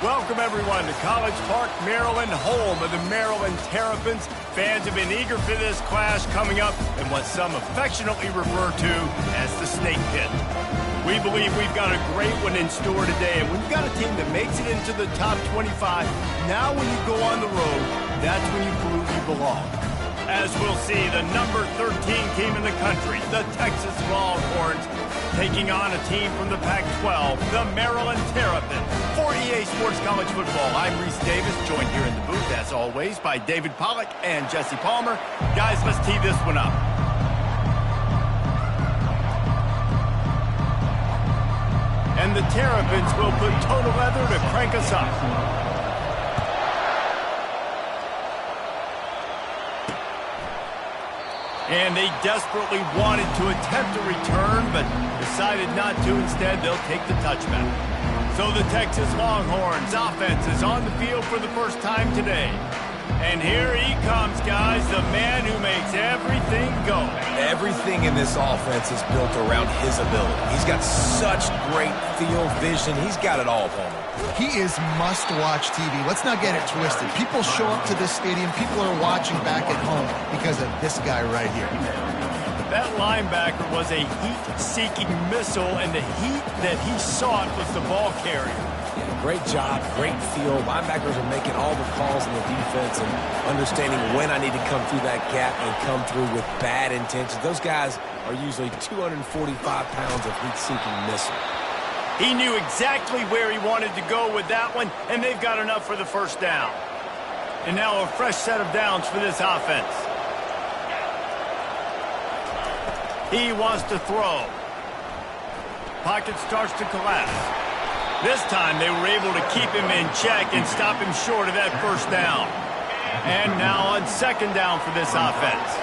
Welcome, everyone, to College Park, Maryland, home of the Maryland Terrapins. Fans have been eager for this clash coming up in what some affectionately refer to as the Snake Pit. We believe we've got a great one in store today, and we've got a team that makes it into the top 25. Now when you go on the road, that's when you prove you belong. As we'll see, the number 13 team in the country, the Texas Longhorns, taking on a team from the Pac-12, the Maryland Terrapins. For EA Sports College Football, I'm Reese Davis, joined here in the booth, as always, by David Pollack and Jesse Palmer. Guys, let's tee this one up. And the Terrapins will put total leather to crank us up. And they desperately wanted to attempt a return, but decided not to. Instead, they'll take the touchback. So the Texas Longhorns offense is on the field for the first time today. And here he comes, guys, the man who makes everything go. Everything in this offense is built around his ability. He's got such great field vision. He's got it all, Palmer. He is must-watch TV. Let's not get it twisted. People show up to this stadium. People are watching back at home because of this guy right here. That linebacker was a heat-seeking missile, and the heat that he sought was the ball carrier. Yeah, great job, great feel. Linebackers are making all the calls in the defense and understanding when I need to come through that gap and come through with bad intentions. Those guys are usually 245 pounds of heat-seeking missile. He knew exactly where he wanted to go with that one, and they've got enough for the first down. And now a fresh set of downs for this offense. He wants to throw. Pocket starts to collapse. This time they were able to keep him in check and stop him short of that first down. And now on second down for this offense.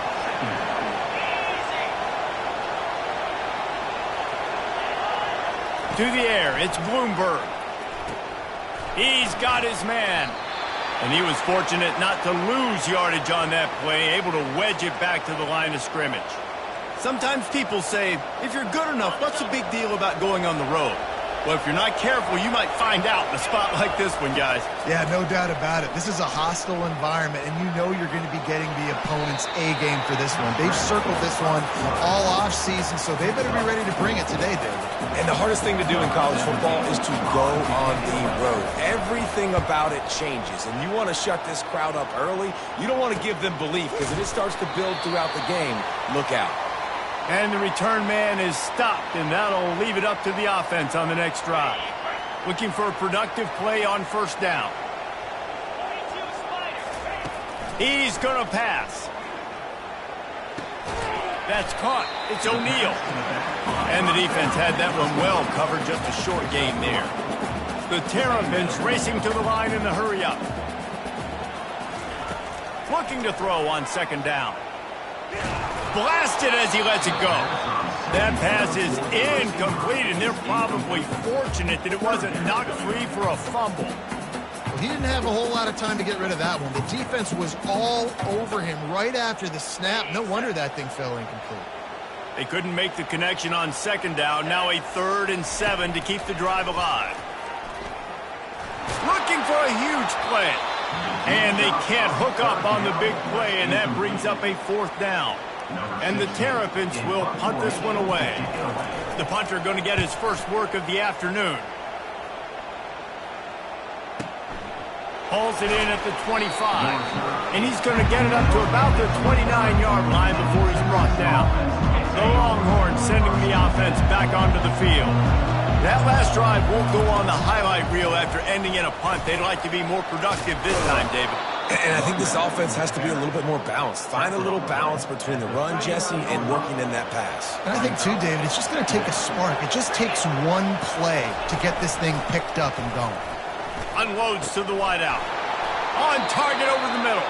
To the air, it's Bloomberg. He's got his man. And he was fortunate not to lose yardage on that play, able to wedge it back to the line of scrimmage. Sometimes people say, if you're good enough, what's the big deal about going on the road? Well, if you're not careful, you might find out in a spot like this one, guys. Yeah, no doubt about it. This is a hostile environment, and you know you're going to be getting the opponent's A-game for this one. They've circled this one all off-season, so they better be ready to bring it today, David. And the hardest thing to do in college football is to go on the road. Everything about it changes, and you want to shut this crowd up early. You don't want to give them belief, because if it starts to build throughout the game, look out. And the return man is stopped, and that'll leave it up to the offense on the next drive. Looking for a productive play on first down. He's going to pass. That's caught. It's O'Neal. And the defense had that one well covered, just a short gain there. The Terrapins racing to the line in the hurry-up. Looking to throw on second down. Blasted as he lets it go. That pass is incomplete, and they're probably fortunate that it wasn't knocked free for a fumble. Well, he didn't have a whole lot of time to get rid of that one. The defense was all over him right after the snap. No wonder that thing fell incomplete. They couldn't make the connection on second down. Now a 3rd and 7 to keep the drive alive. Looking for a huge play. And they can't hook up on the big play, and that brings up a 4th down. And the Terrapins will punt this one away. The punter going to get his first work of the afternoon. Pulls it in at the 25. And he's going to get it up to about the 29-yard line before he's brought down. The Longhorns sending the offense back onto the field. That last drive won't go on the highlight reel after ending in a punt. They'd like to be more productive this time, David. And I think this offense has to be a little bit more balanced. Find a little balance between the run, Jesse, and working in that pass. And I think, too, David, it's just going to take a spark. It just takes one play to get this thing picked up and going. Unloads to the wideout. On target over the middle.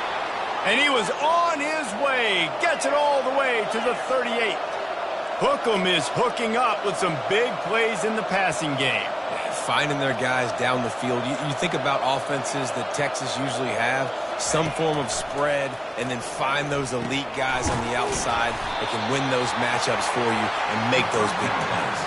And he was on his way. Gets it all the way to the 38. Hookem is hooking up with some big plays in the passing game. Finding their guys down the field. You think about offenses that Texas usually have, some form of spread, and then find those elite guys on the outside that can win those matchups for you and make those big plays.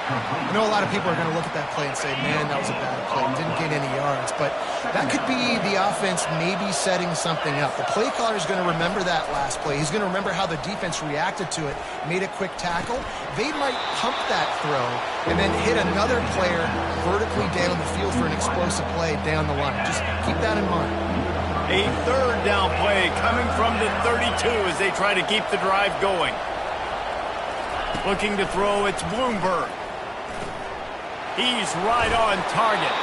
I know a lot of people are going to look at that play and say, man, that was a bad play. Didn't gain any yards. but that could be the offense maybe setting something up. The play caller is going to remember that last play. He's going to remember how the defense reacted to it, made a quick tackle. They might pump that throw and then hit another player vertically down the field for an explosive play down the line. Just keep that in mind. A third down play coming from the 32 as they try to keep the drive going. Looking to throw, it's Bloomberg. He's right on target.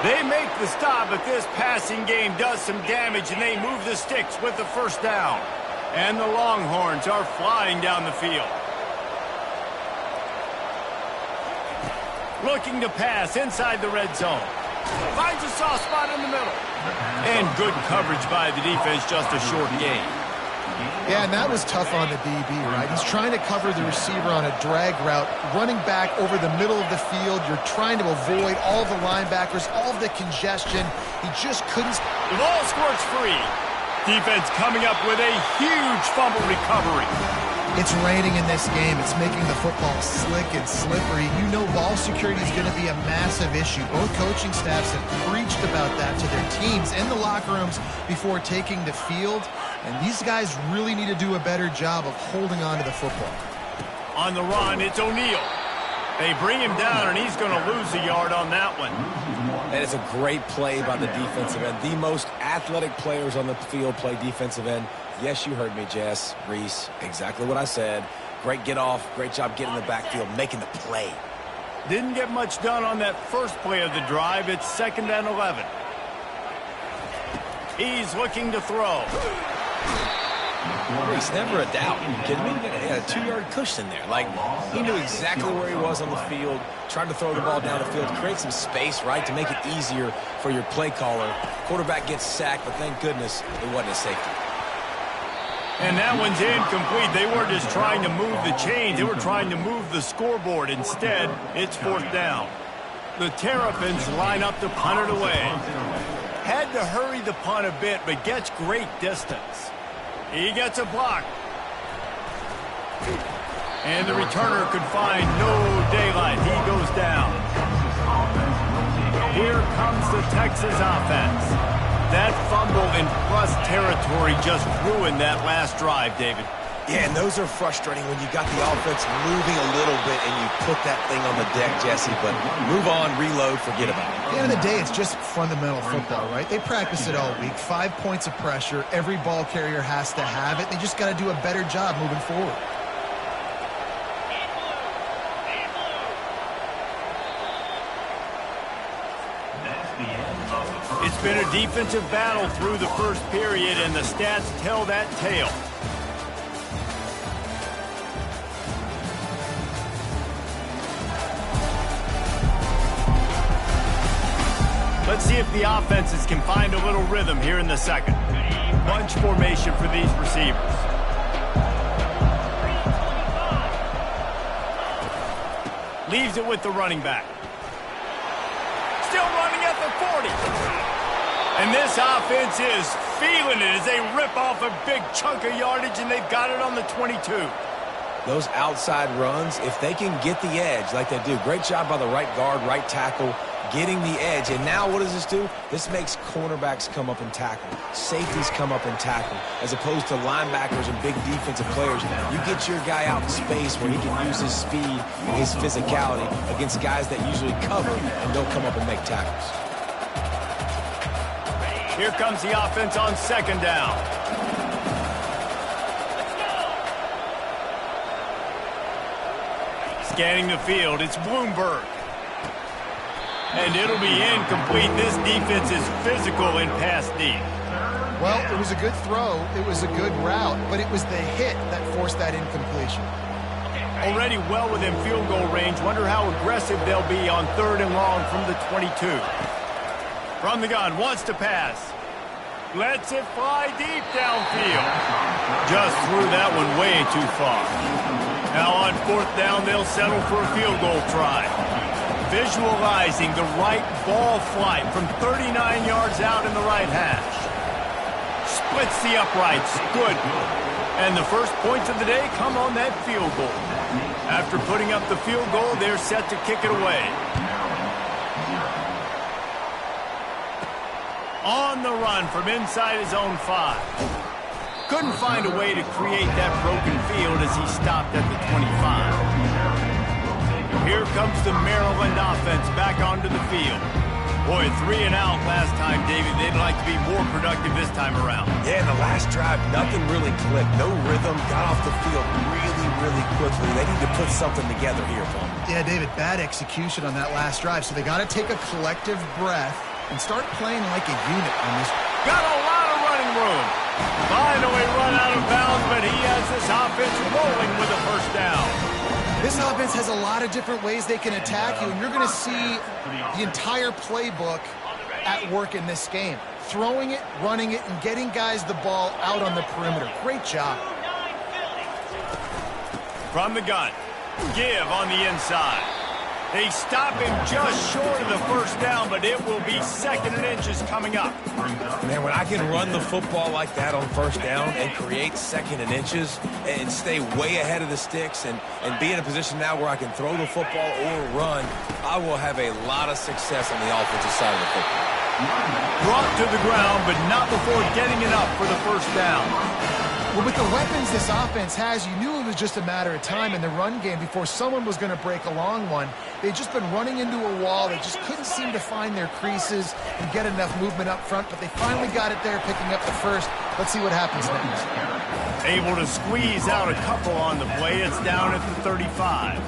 They make the stop, but this passing game does some damage, and they move the sticks with the first down. And the Longhorns are flying down the field. Looking to pass inside the red zone. Finds a soft spot in the middle. And good coverage by the defense, just a short gain. Yeah, and that was tough on the DB, right? He's trying to cover the receiver on a drag route, running back over the middle of the field. You're trying to avoid all the linebackers, all of the congestion. He just couldn't. The ball squirts free. Defense coming up with a huge fumble recovery. It's raining in this game. It's making the football slick and slippery. You know ball security is going to be a massive issue. Both coaching staffs have preached about that to their teams in the locker rooms before taking the field. And these guys really need to do a better job of holding on to the football. On the run, it's O'Neal. They bring him down, and he's going to lose a yard on that one. That is a great play by the defensive end. The most athletic players on the field play defensive end. Yes, you heard me, Jess, Reese. Exactly what I said. Great get off. Great job getting in the backfield, making the play. Didn't get much done on that first play of the drive. It's 2nd and 11. He's looking to throw. Reese, never a doubt. You kidding me? He had a 2-yard cushion there. Like, he knew exactly where he was on the field, trying to throw the ball down the field, create some space, right, to make it easier for your play caller. Quarterback gets sacked, but thank goodness it wasn't a safety. And that one's incomplete. They weren't just trying to move the chains. They were trying to move the scoreboard. Instead, it's 4th down. The Terrapins line up to punt it away. Had to hurry the punt a bit, but gets great distance. He gets a block. And the returner could find no daylight. He goes down. Here comes the Texas offense. That fumble in plus territory just ruined that last drive, David. Yeah, and those are frustrating when you got the offense moving a little bit and you put that thing on the deck, Jesse. But move on, reload, forget about it. At the end of the day, it's just fundamental football, right? They practice it all week. 5 points of pressure. Every ball carrier has to have it. They just got to do a better job moving forward. It's been a defensive battle through the first period, and the stats tell that tale. Let's see if the offenses can find a little rhythm here in the second. Bunch formation for these receivers. Leaves it with the running back. Still running at the 40. And this offense is feeling it as they rip off a big chunk of yardage, and they've got it on the 22. Those outside runs, if they can get the edge like they do, great job by the right guard, right tackle, getting the edge. And now what does this do? This makes cornerbacks come up and tackle. Safeties come up and tackle. As opposed to linebackers and big defensive players, you get your guy out in space where he can use his speed and his physicality against guys that usually cover and don't come up and make tackles. Here comes the offense on 2nd down. Scanning the field, it's Bloomberg. And it'll be incomplete. This defense is physical in pass deep. Well, it was a good throw. It was a good route, but it was the hit that forced that incompletion. Already well within field goal range. Wonder how aggressive they'll be on 3rd and long from the 22. From the gun, wants to pass. Lets it fly deep downfield. Just threw that one way too far. Now on 4th down, they'll settle for a field goal try. Visualizing the right ball flight from 39 yards out in the right hash. Splits the uprights. Good. And the first points of the day come on that field goal. After putting up the field goal, they're set to kick it away. On the run from inside his own 5. Couldn't find a way to create that broken field as he stopped at the 25. Here comes the Maryland offense back onto the field. Boy, 3 and out last time, David. They'd like to be more productive this time around. Yeah, in the last drive, nothing really clicked. No rhythm. Got off the field really quickly. They need to put something together here, Paul. Yeah, David, bad execution on that last drive. So they got to take a collective breath and start playing like a unit on this. Got a lot of running room. Finally run out of bounds, but he has this offense rolling with a first down. This offense has a lot of different ways they can attack you, and you're going to see the entire playbook at work in this game. Throwing it, running it, and getting guys the ball out on the perimeter. Great job. From the gun, give on the inside. They stop him just short of the first down, but it will be 2nd and inches coming up. Man, when I can run the football like that on first down and create 2nd and inches and stay way ahead of the sticks and be in a position now where I can throw the football or run, I will have a lot of success on the offensive side of the football. Brought to the ground, but not before getting it up for the first down. Well, with the weapons this offense has, you knew it was just a matter of time in the run game before someone was going to break a long one. They'd just been running into a wall. They just couldn't seem to find their creases and get enough movement up front, but they finally got it there, picking up the first. Let's see what happens next. Able to squeeze out a couple on the play. It's down at the 35.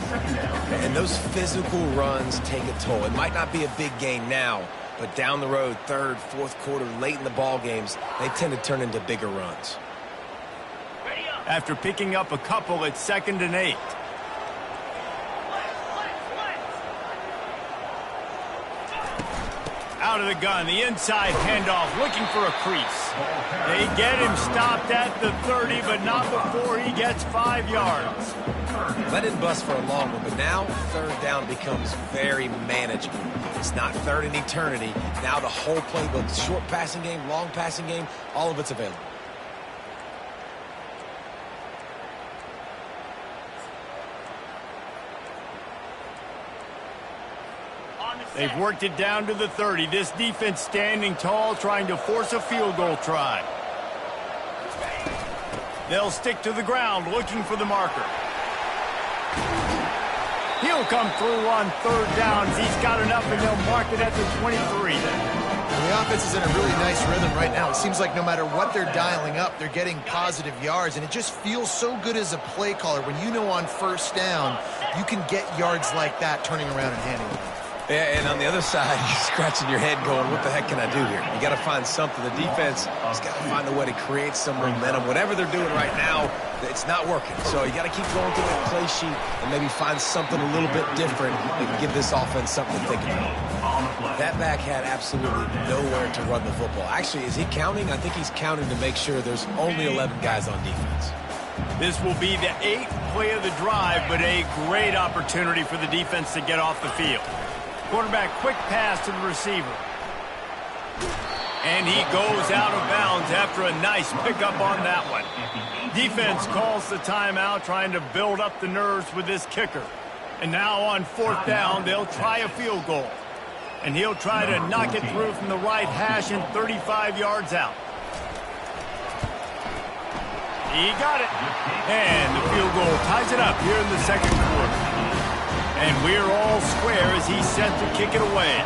And those physical runs take a toll. It might not be a big gain now, but down the road, 3rd, 4th quarter, late in the ball games, they tend to turn into bigger runs. After picking up a couple, it's 2nd and 8. Out of the gun, the inside handoff, looking for a crease. They get him stopped at the 30, but not before he gets 5 yards. Let it bust for a long one, but now 3rd down becomes very manageable. It's not 3rd in eternity. Now the whole playbook, short passing game, long passing game, all of it's available. They've worked it down to the 30. This defense standing tall, trying to force a field goal try. They'll stick to the ground, looking for the marker. He'll come through on 3rd downs. He's got enough, and they'll mark it at the 23. The offense is in a really nice rhythm right now. It seems like no matter what they're dialing up, they're getting positive yards, and it just feels so good as a play caller when you know on first down you can get yards like that turning around and handing it. Yeah, and on the other side, you're scratching your head going, what the heck can I do here? You got to find something. The defense has got to find a way to create some momentum. Whatever they're doing right now, it's not working. So you got to keep going through that play sheet and maybe find something a little bit different that can give this offense something to think about. That back had absolutely nowhere to run the football. Actually, is he counting? I think he's counting to make sure there's only 11 guys on defense. This will be the 8th play of the drive, but a great opportunity for the defense to get off the field. Quarterback, quick pass to the receiver. And he goes out of bounds after a nice pickup on that one. Defense calls the timeout, trying to build up the nerves with this kicker. And now on 4th down, they'll try a field goal. And he'll try to knock it through from the right hash and 35 yards out. He got it. And the field goal ties it up here in the 2nd quarter. And we're all square as he's set to kick it away.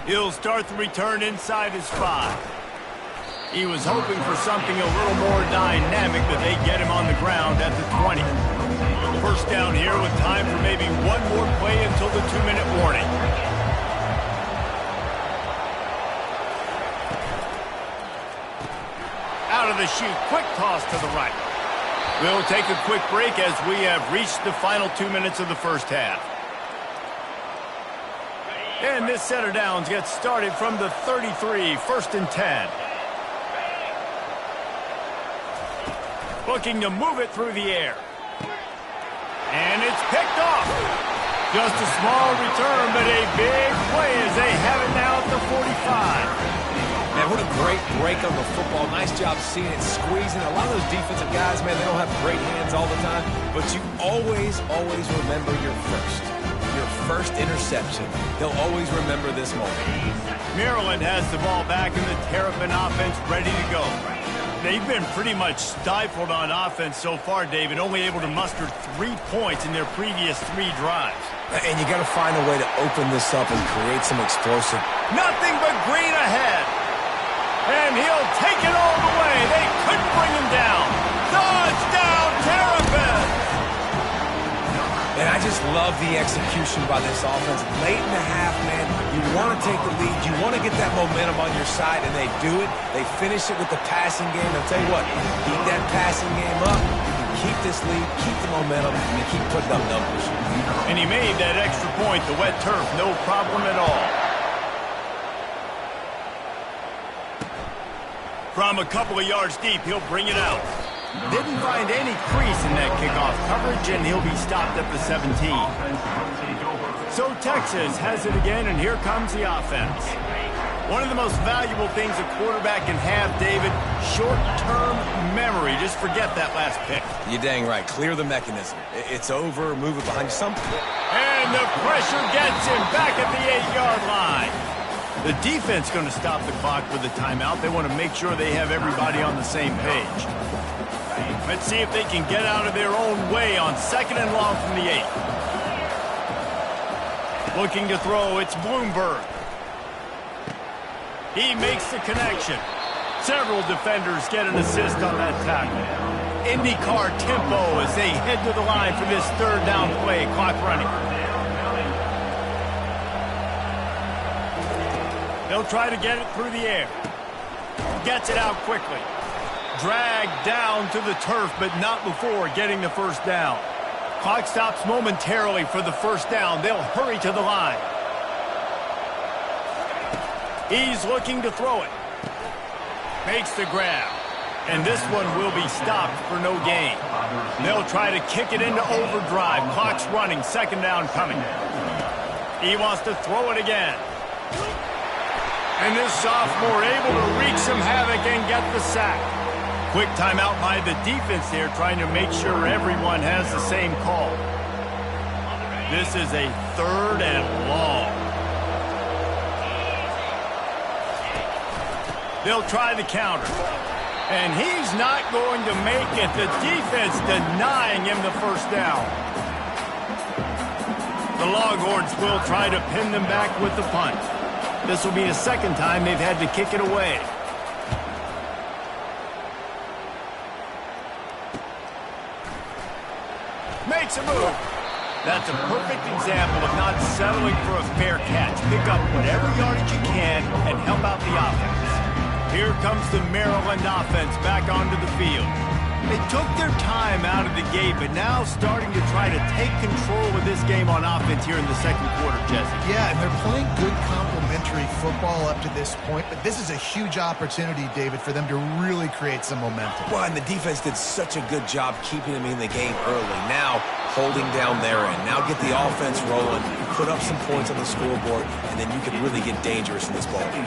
He'll start the return inside his 5. He was hoping for something a little more dynamic, but they get him on the ground at the 20. First down here with time for maybe one more play until the 2-minute warning. Out of the chute, quick toss to the right. We'll take a quick break as we have reached the final 2 minutes of the first half. And this set of downs gets started from the 33, 1st and 10. Looking to move it through the air. And it's picked off. Just a small return, but a big play as they have it now at the 45. Man, what a great break on the football. Nice job seeing it, squeezing. A lot of those defensive guys, man, they don't have great hands all the time, but you always remember your first. your first interception. He'll always remember this moment. Maryland has the ball back in the Terrapin offense ready to go. They've been pretty much stifled on offense so far, David, only able to muster 3 points in their previous 3 drives. And you got to find a way to open this up and create some explosive. Nothing but green ahead. And he'll take it all the way. They couldn't bring him down. Touchdown, Terrapins! And I just love the execution by this offense. Late in the half, man, you want to take the lead. You want to get that momentum on your side, and they do it. They finish it with the passing game. I'll tell you what, keep that passing game up. You can keep this lead, keep the momentum, and keep putting up numbers. And he made that extra point, the wet turf, no problem at all. From a couple of yards deep, he'll bring it out. Didn't find any crease in that kickoff coverage, and he'll be stopped at the 17. So Texas has it again, and here comes the offense. One of the most valuable things a quarterback can have, David, short-term memory. Just forget that last pick. You're dang right. Clear the mechanism. It's over. Move it behind you. And the pressure gets him back at the 8-yard line. The defense going to stop the clock with a timeout. They want to make sure they have everybody on the same page. Let's see if they can get out of their own way on 2nd and long from the 8. Looking to throw, it's Bloomberg. He makes the connection. Several defenders get an assist on that tackle. IndyCar tempo as they head to the line for this 3rd down play. Clock running. They'll try to get it through the air. Gets it out quickly. Dragged down to the turf, but not before getting the 1st down. Clock stops momentarily for the 1st down. They'll hurry to the line. He's looking to throw it. Makes the grab. And this one will be stopped for no gain. They'll try to kick it into overdrive. Clock's running. 2nd down coming. He wants to throw it again. And this sophomore able to wreak some havoc and get the sack. Quick timeout by the defense there, trying to make sure everyone has the same call. This is a 3rd and long. They'll try the counter. And he's not going to make it. The defense denying him the 1st down. The Longhorns will try to pin them back with the punt. This will be the 2nd time they've had to kick it away. Makes a move. That's a perfect example of not settling for a fair catch. Pick up whatever yardage you can and help out the offense. Here comes the Maryland offense back onto the field. They took their time out of the gate, but now starting to try to take control of this game on offense here in the 2nd quarter, Jesse. Yeah, and they're playing good complementary football up to this point, but this is a huge opportunity, David, for them to really create some momentum. Well, and the defense did such a good job keeping them in the game early. Now, holding down their end. Now get the offense rolling, put up some points on the scoreboard, and then you can really get dangerous in this ball game.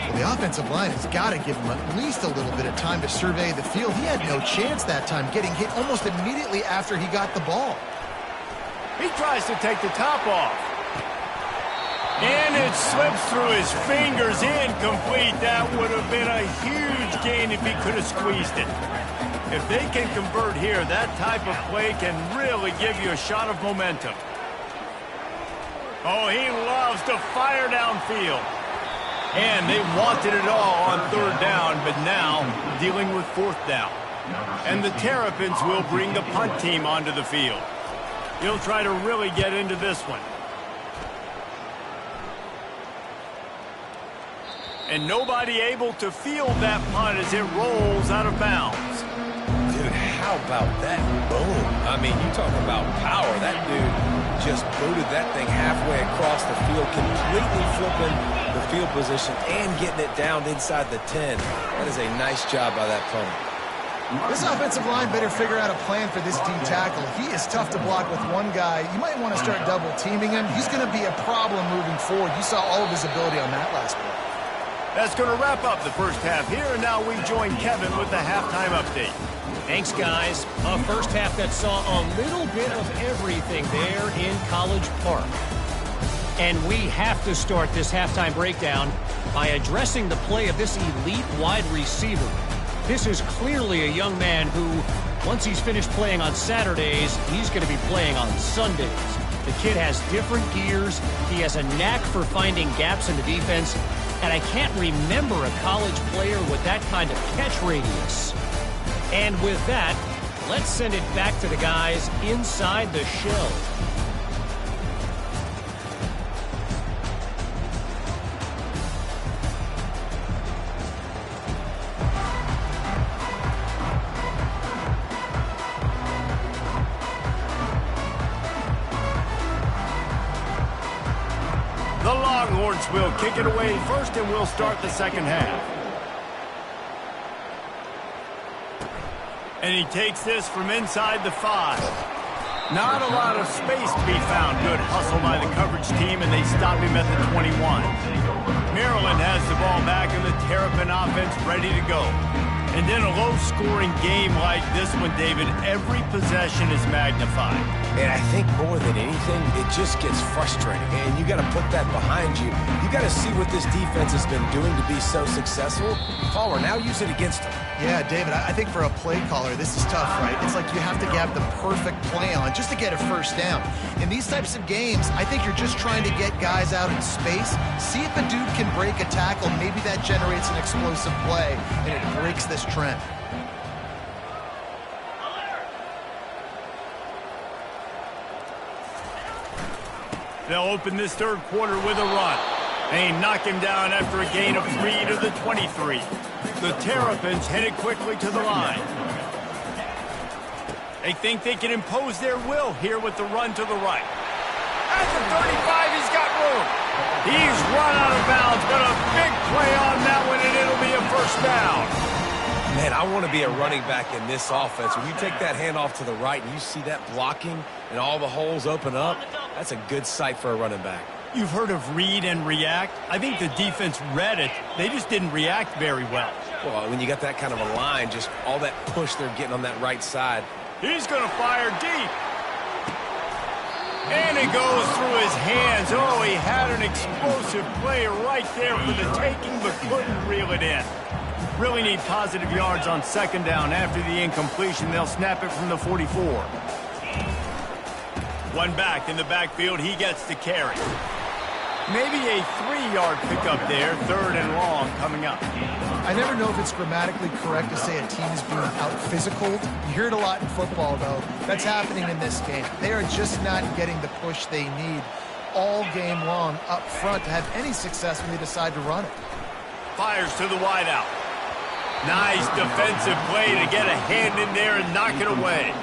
Well, the offensive line has got to give him at least a little bit of time to survey the field. He had no chance that time, getting hit almost immediately after he got the ball. He tries to take the top off. And it slips through his fingers, incomplete. That would have been a huge gain if he could have squeezed it. If they can convert here, that type of play can really give you a shot of momentum. Oh, he loves to fire downfield. And they wanted it all on 3rd down, but now dealing with 4th down. And the Terrapins will bring the punt team onto the field. He'll try to really get into this one. And nobody able to field that punt as it rolls out of bounds. Dude, how about that boom? I mean, you talk about power. That dude just booted that thing halfway across the field, completely flipping the field position and getting it down inside the 10. That is a nice job by that punter. This offensive line better figure out a plan for this D tackle. He is tough to block with one guy. You might want to start double teaming him. He's going to be a problem moving forward. You saw all of his ability on that last play. That's going to wrap up the first half here, and now we join Kevin with the halftime update. Thanks, guys. A first half that saw a little bit of everything there in College Park. And we have to start this halftime breakdown by addressing the play of this elite wide receiver. This is clearly a young man who, once he's finished playing on Saturdays, he's going to be playing on Sundays. The kid has different gears. He has a knack for finding gaps in the defense. And I can't remember a college player with that kind of catch radius. And with that, let's send it back to the guys inside the shell. The Longhorns will kick it away first, and we'll start the second half. And he takes this from inside the 5. Not a lot of space to be found. Good hustle by the coverage team, and they stop him at the 21. Maryland has the ball back, and the Terrapin offense ready to go. And in a low-scoring game like this one, David, every possession is magnified. And I think more than anything, it just gets frustrating. And you got to put that behind you. You got to see what this defense has been doing to be so successful. Palmer, now use it against them. Yeah, David, I think for a play caller, this is tough, right? It's like you have to have the perfect play on just to get a first down. In these types of games, I think you're just trying to get guys out in space, see if a dude can break a tackle. Maybe that generates an explosive play, and it breaks this trend. They'll open this third quarter with a run. They knock him down after a gain of 3 to the 23. The Terrapins headed quickly to the line. They think they can impose their will here with the run to the right. At the 35, he's got room. He's run out of bounds, but a big play on that one, and it'll be a first down. Man, I want to be a running back in this offense. When you take that handoff to the right and you see that blocking and all the holes open up, that's a good sight for a running back. You've heard of read and react. I think the defense read it. They just didn't react very well. Well, when you got that kind of a line, just all that push they're getting on that right side. He's going to fire deep. And it goes through his hands. Oh, he had an explosive play right there for the taking, but couldn't reel it in. Really need positive yards on second down. After the incompletion, they'll snap it from the 44. One back in the backfield. He gets the carry. Maybe a 3-yard pickup there. Third and long coming up. I never know if it's grammatically correct to say a team is being out-physicaled. You hear it a lot in football, though. That's happening in this game. They are just not getting the push they need all game long up front to have any success when they decide to run it. Fires to the wideout. Nice defensive play to get a hand in there and knock it away.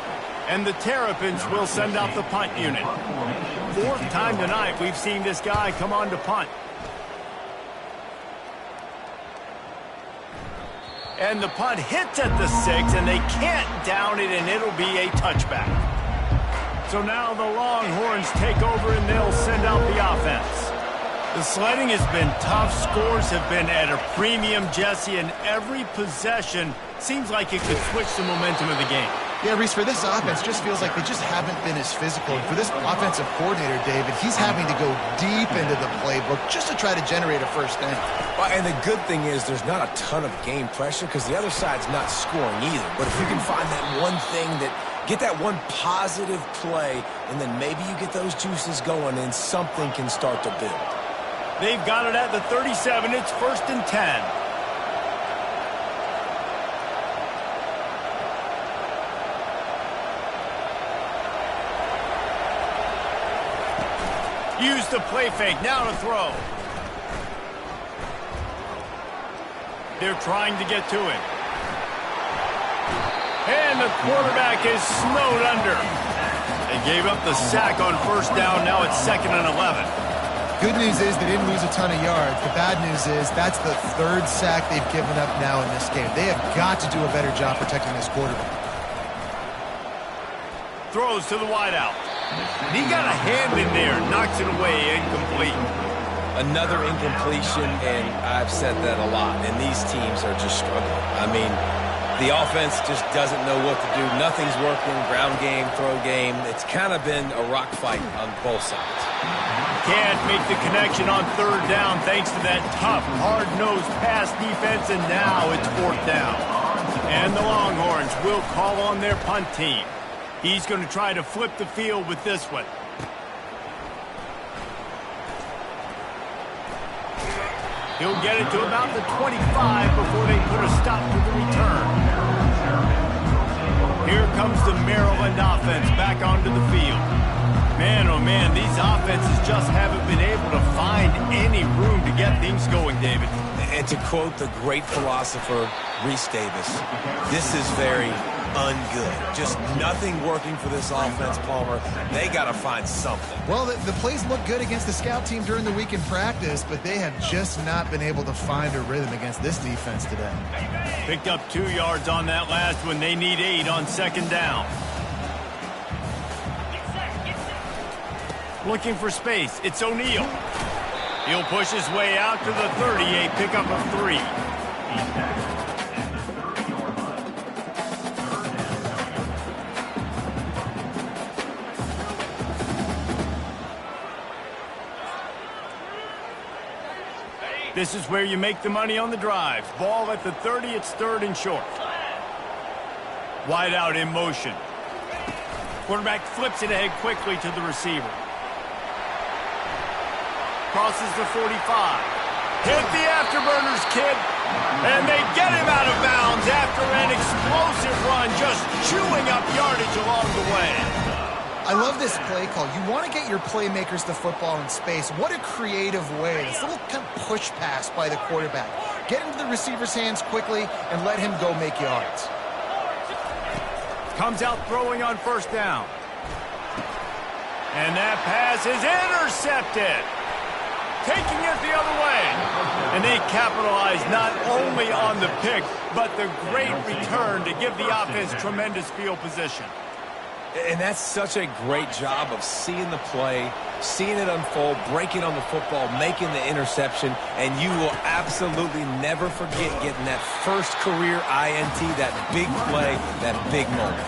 And the Terrapins will send out the punt unit. Fourth time tonight we've seen this guy come on to punt. And the punt hits at the 6, and they can't down it, and it'll be a touchback. So now the Longhorns take over, and they'll send out the offense. The sledding has been tough. Scores have been at a premium, Jesse, and every possession seems like it could switch the momentum of the game. Yeah, Reese, for this offense, just feels like they just haven't been as physical. And for this offensive coordinator, David, he's having to go deep into the playbook just to try to generate a first down. Well, and the good thing is there's not a ton of game pressure because the other side's not scoring either. But if you can find that one thing get that one positive play, and then maybe you get those juices going and something can start to build. They've got it at the 37. It's 1st and 10. Use the play fake. Now to throw. They're trying to get to it. And the quarterback is snowed under. They gave up the sack on first down. Now it's 2nd and 11. Good news is they didn't lose a ton of yards. The bad news is that's the 3rd sack they've given up now in this game. They have got to do a better job protecting this quarterback. Throws to the wideout. He got a hand in there, knocks it away, incomplete. Another incompletion, and I've said that a lot, and these teams are just struggling. I mean, the offense just doesn't know what to do. Nothing's working, ground game, throw game. It's kind of been a rock fight on both sides. Can't make the connection on third down thanks to that tough, hard-nosed pass defense, and now it's fourth down. And the Longhorns will call on their punt team. He's going to try to flip the field with this one. He'll get it to about the 25 before they put a stop to the return. Here comes the Maryland offense back onto the field. Man, oh man, these offenses just haven't been able to find any room to get things going, David. And to quote the great philosopher, Reese Davis, this is very ungood. Just nothing working for this offense, Palmer. They got to find something. Well, the plays look good against the scout team during the week in practice, but they have just not been able to find a rhythm against this defense today. Picked up 2 yards on that last one. They need 8 on second down. Looking for space. It's O'Neal. He'll push his way out to the 38, pickup of 3. This is where you make the money on the drives. Ball at the 30, it's third and short. Wide out in motion. Quarterback flips it ahead quickly to the receiver. Crosses the 45. Hit the afterburners, kid. And they get him out of bounds after an explosive run, just chewing up yardage along the way. I love this play call. You want to get your playmakers the football in space. What a creative way. This little kind of push pass by the quarterback. Get into the receiver's hands quickly and let him go make yards. Comes out throwing on first down. And that pass is intercepted. Taking it the other way. And they capitalize not only on the pick, but the great return to give the offense tremendous field position. And that's such a great job of seeing the play, seeing it unfold, breaking on the football, making the interception, and you will absolutely never forget getting that first career INT, that big play, that big moment.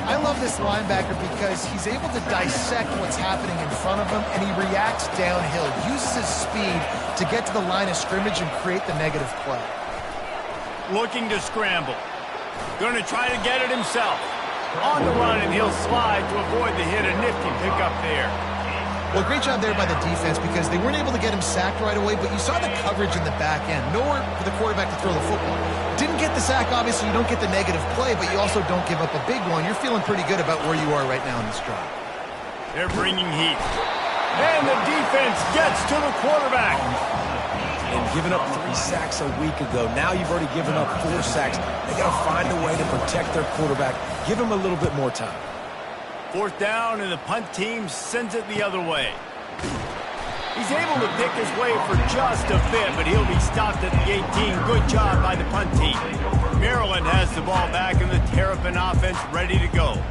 I love this linebacker because he's able to dissect what's happening in front of him, and he reacts downhill, uses his speed to get to the line of scrimmage and create the negative play. Looking to scramble. Going to try to get it himself. On the run, and he'll slide to avoid the hit. A nifty pickup there. Well, great job there by the defense because they weren't able to get him sacked right away, but you saw the coverage in the back end. Nowhere for the quarterback to throw the football. Didn't get the sack, obviously. You don't get the negative play, but you also don't give up a big one. You're feeling pretty good about where you are right now in this drive. They're bringing heat. And the defense gets to the quarterback. And giving up 3 sacks a week ago. Now you've already given up 4 sacks. They got to find a way to protect their quarterback. Give him a little bit more time. Fourth down, and the punt team sends it the other way. He's able to pick his way for just a bit, but he'll be stopped at the 18. Good job by the punt team. Maryland has the ball back, and the Terrapin offense ready to go.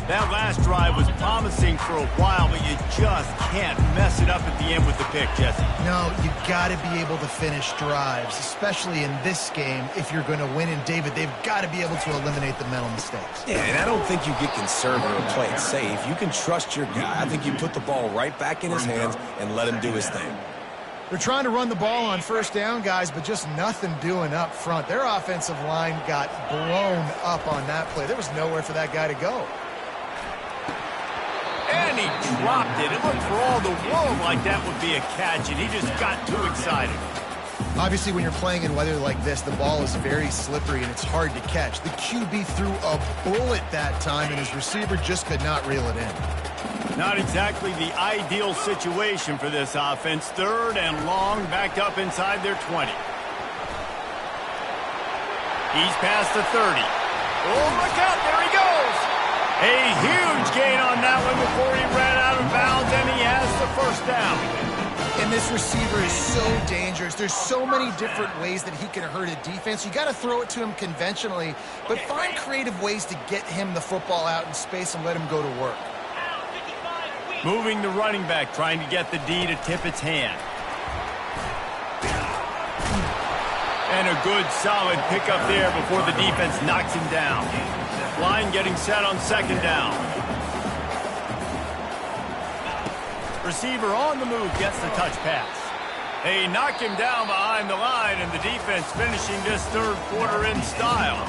That last drive was promising for a while, but you just can't mess it up at the end with the pick, Jesse. No, you got to be able to finish drives, especially in this game. If you're going to win, and David, they've got to be able to eliminate the mental mistakes. Yeah, and I don't think you get conservative and play it safe. You can trust your guy. I think you put the ball right back in his hands and let him do his thing. They're trying to run the ball on first down, guys, but just nothing doing up front. Their offensive line got blown up on that play. There was nowhere for that guy to go. And he dropped it. It looked for all the world like that would be a catch, and he just got too excited. Obviously, when you're playing in weather like this, the ball is very slippery, and it's hard to catch. The QB threw a bullet that time, and his receiver just could not reel it in. Not exactly the ideal situation for this offense. Third and long, backed up inside their 20. He's past the 30. Oh, look out, there he goes! A huge gain on that one before he ran out of bounds, and he has the first down. And this receiver is so dangerous. There's so many different ways that he can hurt a defense. You got to throw it to him conventionally, but find creative ways to get him the football out in space and let him go to work. Moving the running back, trying to get the D to tip its hand. And a good, solid pickup there before the defense knocks him down. Line getting set on second down. Receiver on the move gets the touch pass. They knock him down behind the line, and the defense finishing this third quarter in style.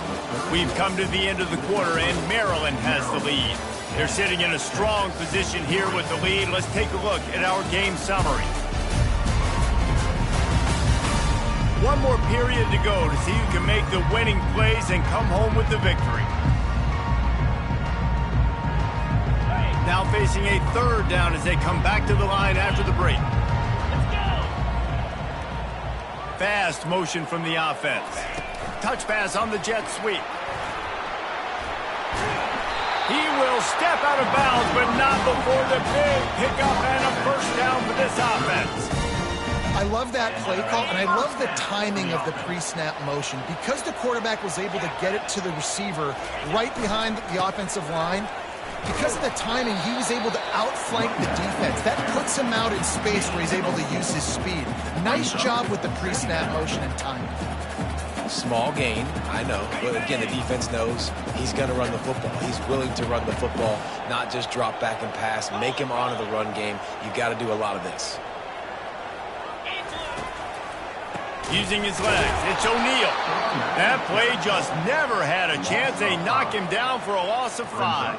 We've come to the end of the quarter, and Maryland has the lead. They're sitting in a strong position here with the lead. Let's take a look at our game summary. One more period to go to see who can make the winning plays and come home with the victory. Now facing a third down as they come back to the line after the break. Fast motion from the offense. Touch pass on the jet sweep. He will step out of bounds, but not before the big pickup and a first down for this offense. I love that play call, and I love the timing of the pre-snap motion. Because the quarterback was able to get it to the receiver right behind the offensive line, because of the timing, he was able to outflank the defense. That puts him out in space where he's able to use his speed. Nice job with the pre-snap motion and timing. Small gain, I know. But again, the defense knows he's going to run the football. He's willing to run the football, not just drop back and pass, make him honor the run game. You got to do a lot of this. Using his legs, it's O'Neal. That play just never had a chance. They knock him down for a loss of 5.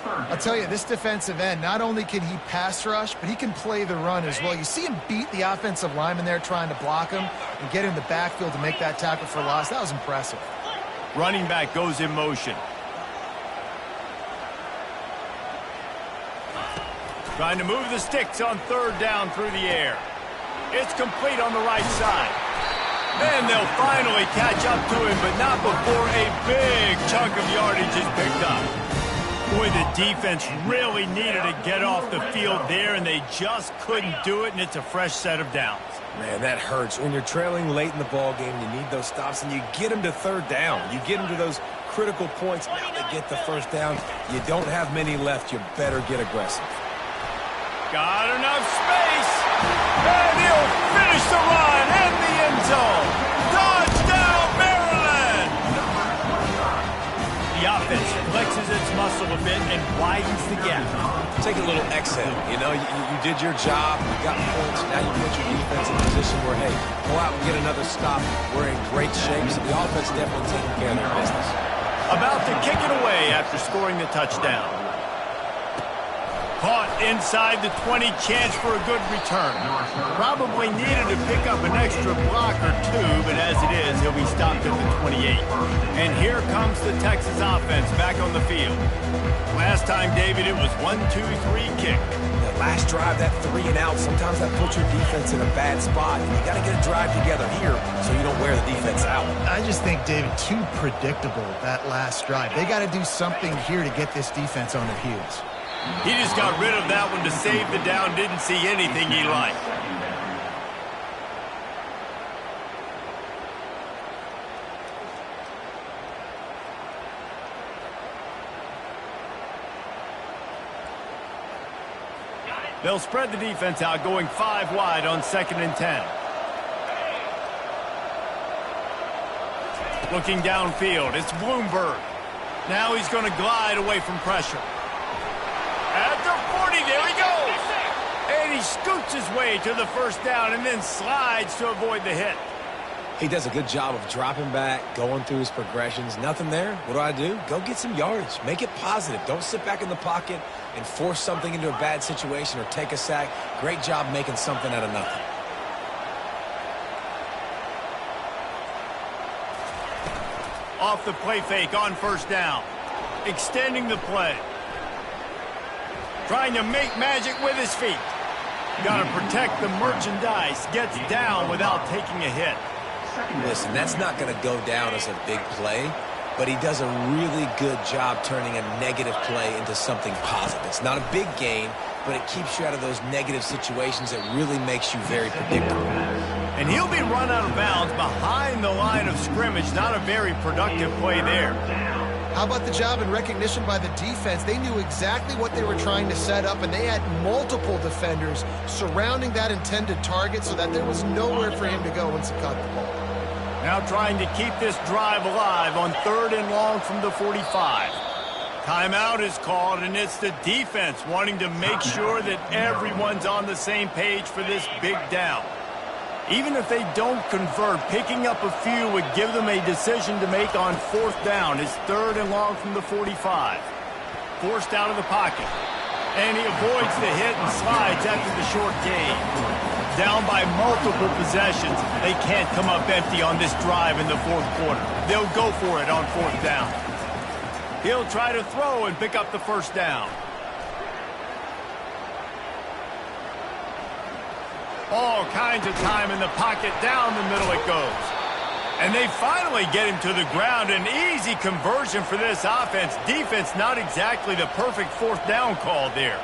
I'll tell you, this defensive end, not only can he pass rush, but he can play the run as well. You see him beat the offensive lineman there trying to block him and get in the backfield to make that tackle for loss. That was impressive. Running back goes in motion. Trying to move the sticks on third down through the air. It's complete on the right side. Then they'll finally catch up to him, but not before a big chunk of yardage is picked up. Boy, the defense really needed to get off the field there, and they just couldn't do it, and it's a fresh set of downs. Man, that hurts. When you're trailing late in the ball game, you need those stops, and you get them to third down. You get them to those critical points. Now they get the first down. You don't have many left. You better get aggressive. Got enough space, and he'll finish the run in the end zone. Touchdown, Maryland! The offense flexes its muscle a bit and widens the gap. Take a little exhale. You know, you did your job. You got points. Now you put your defense in a position where, hey, go out and get another stop. We're in great shape, so the offense definitely taking care of their business. About to kick it away after scoring the touchdown. Caught inside the 20, chance for a good return. Probably needed to pick up an extra block or two, but as it is, he'll be stopped at the 28. And here comes the Texas offense back on the field. Last time, David, it was 1-2-3 kick. That last drive, that 3 and out, sometimes that puts your defense in a bad spot. And you got to get a drive together here so you don't wear the defense out. I just think, David, too predictable, that last drive. They got to do something here to get this defense on their heels. He just got rid of that one to save the down, didn't see anything he liked. They'll spread the defense out, going 5 wide on 2nd and 10. Looking downfield, it's Bloomberg. Now he's going to glide away from pressure. At the 40, there he goes. And he scoots his way to the first down and then slides to avoid the hit. He does a good job of dropping back, going through his progressions. Nothing there. What do? Go get some yardage. Make it positive. Don't sit back in the pocket and force something into a bad situation or take a sack. Great job making something out of nothing. Off the play fake on first down. Extending the play. Trying to make magic with his feet. Got to protect the merchandise. Gets down without taking a hit. Listen, that's not going to go down as a big play, but he does a really good job turning a negative play into something positive. It's not a big gain, but it keeps you out of those negative situations. It really makes you very predictable. And he'll be run out of bounds behind the line of scrimmage. Not a very productive play there. How about the job and recognition by the defense? They knew exactly what they were trying to set up, and they had multiple defenders surrounding that intended target so that there was nowhere for him to go once he caught the ball. Now trying to keep this drive alive on 3rd and long from the 45. Timeout is called, and it's the defense wanting to make sure that everyone's on the same page for this big down. Even if they don't convert, picking up a few would give them a decision to make on 4th down. It's 3rd and long from the 45. Forced out of the pocket. And he avoids the hit and slides after the short gain. Down by multiple possessions, they can't come up empty on this drive in the 4th quarter. They'll go for it on 4th down. He'll try to throw and pick up the 1st down. All kinds of time in the pocket, down the middle it goes. And they finally get him to the ground. An easy conversion for this offense. Defense not exactly the perfect 4th down call there.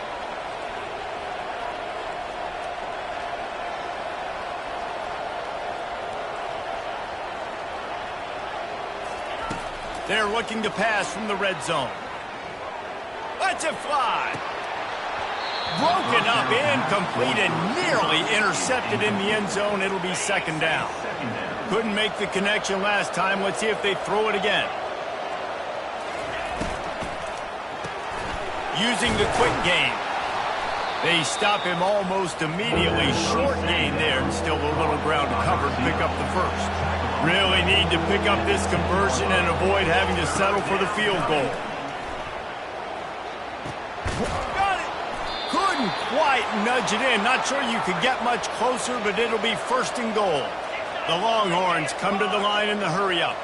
They're looking to pass from the red zone. Lets it fly. Broken up, incomplete, and nearly intercepted in the end zone. It'll be 2nd down. Couldn't make the connection last time. Let's see if they throw it again. Using the quick game. They stop him almost immediately. Short gain there, and still a little ground to cover to pick up the 1st. Really need to pick up this conversion and avoid having to settle for the field goal. Got it! Couldn't quite nudge it in. Not sure you could get much closer, but it'll be 1st and goal. The Longhorns come to the line in the hurry-up.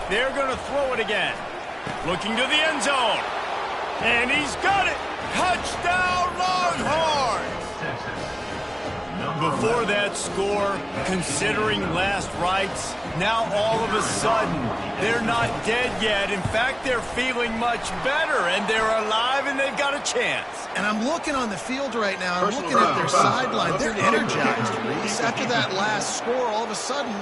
They're going to throw it again. Looking to the end zone. And he's got it! Touchdown, Longhorns! Before that score, considering last rites, now all of a sudden, they're not dead yet. In fact, they're feeling much better, and they're alive, and they've got a chance. And I'm looking on the field right now. I'm looking at their sideline. They're energized, Reese. After that last score, all of a sudden,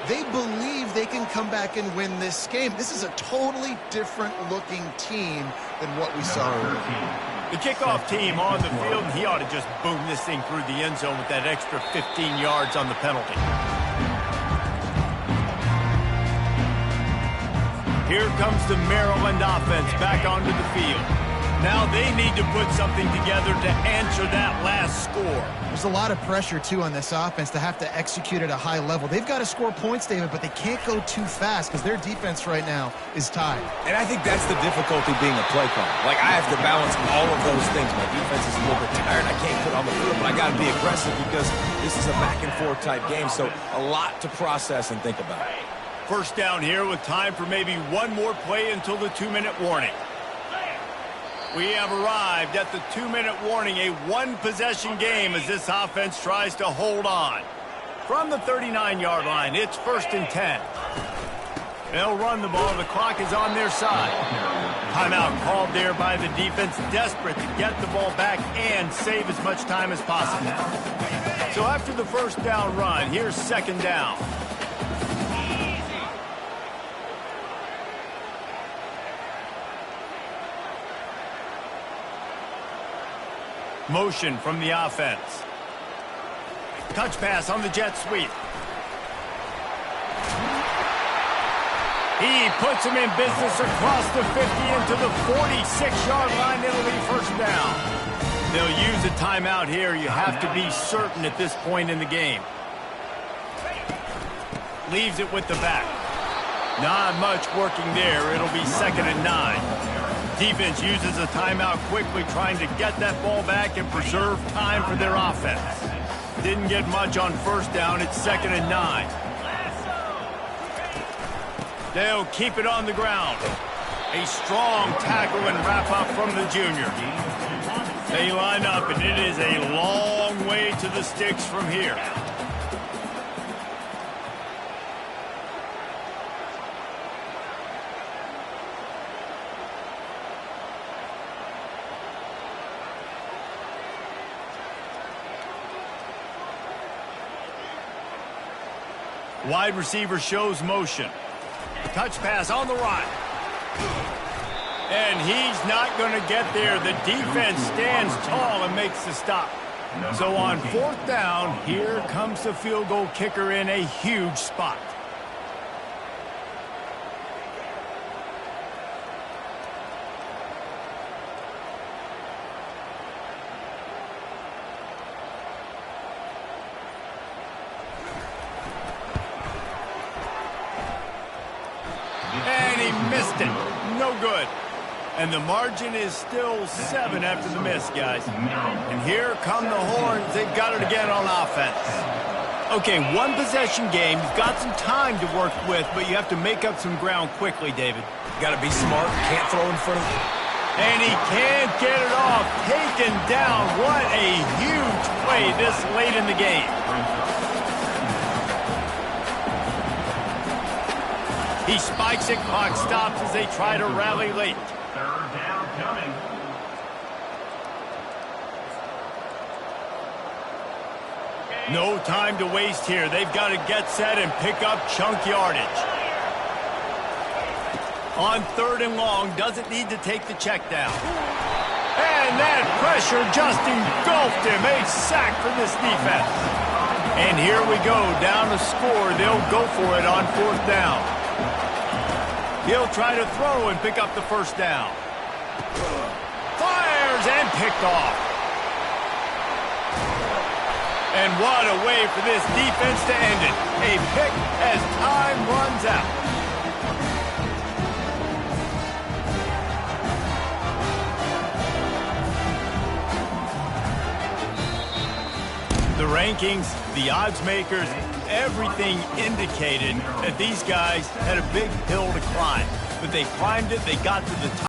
they believe they can come back and win this game. This is a totally different-looking team than what we saw earlier. The kickoff team on the field, and he ought to just boom this thing through the end zone with that extra 15 yards on the penalty. Here comes the Maryland offense back onto the field. Now they need to put something together to answer that last score. There's a lot of pressure, too, on this offense to have to execute at a high level. They've got to score points, David, but they can't go too fast because their defense right now is tied. And I think that's the difficulty being a play caller. Like, I have to balance all of those things. My defense is a little bit tired. I can't put on the field, but I got to be aggressive because this is a back-and-forth type game, so a lot to process and think about. 1st down here with time for maybe one more play until the 2-minute warning. We have arrived at the 2-minute warning, a one-possession game as this offense tries to hold on. From the 39-yard line, it's 1st and 10. They'll run the ball. The clock is on their side. Timeout called there by the defense, desperate to get the ball back and save as much time as possible. So after the 1st down run, here's 2nd down. Motion from the offense. Touch pass on the jet sweep. He puts him in business across the 50 into the 46-yard line. It'll be 1st down. They'll use a timeout here. You have to be certain at this point in the game. Leaves it with the back. Not much working there. It'll be 2nd and 9. Defense uses a timeout quickly, trying to get that ball back and preserve time for their offense. Didn't get much on 1st down. It's 2nd and 9. They'll keep it on the ground. A strong tackle and wrap up from the junior. They line up, and it is a long way to the sticks from here. Wide receiver shows motion. Touch pass on the right. And he's not going to get there. The defense stands tall and makes the stop. So on 4th down, here comes the field goal kicker in a huge spot. And he missed it. No good. And the margin is still 7 after the miss, guys. And here come the horns. They've got it again on offense. Okay, 1 possession game. You've got some time to work with, but you have to make up some ground quickly, David. Got to be smart. Can't throw in front of you. And he can't get it off. Taken down. What a huge play this late in the game. He spikes it. Clock stops as they try to rally late. 3rd down coming. No time to waste here. They've got to get set and pick up chunk yardage. On 3rd and long, doesn't need to take the check down. And that pressure just engulfed him. A sack for this defense. And here we go, down to score. They'll go for it on 4th down. He'll try to throw and pick up the 1st down. Fires and picked off. And what a way for this defense to end it. A pick as time runs out. The rankings, the odds makers, everything indicated that these guys had a big hill to climb. But they climbed it, they got to the top.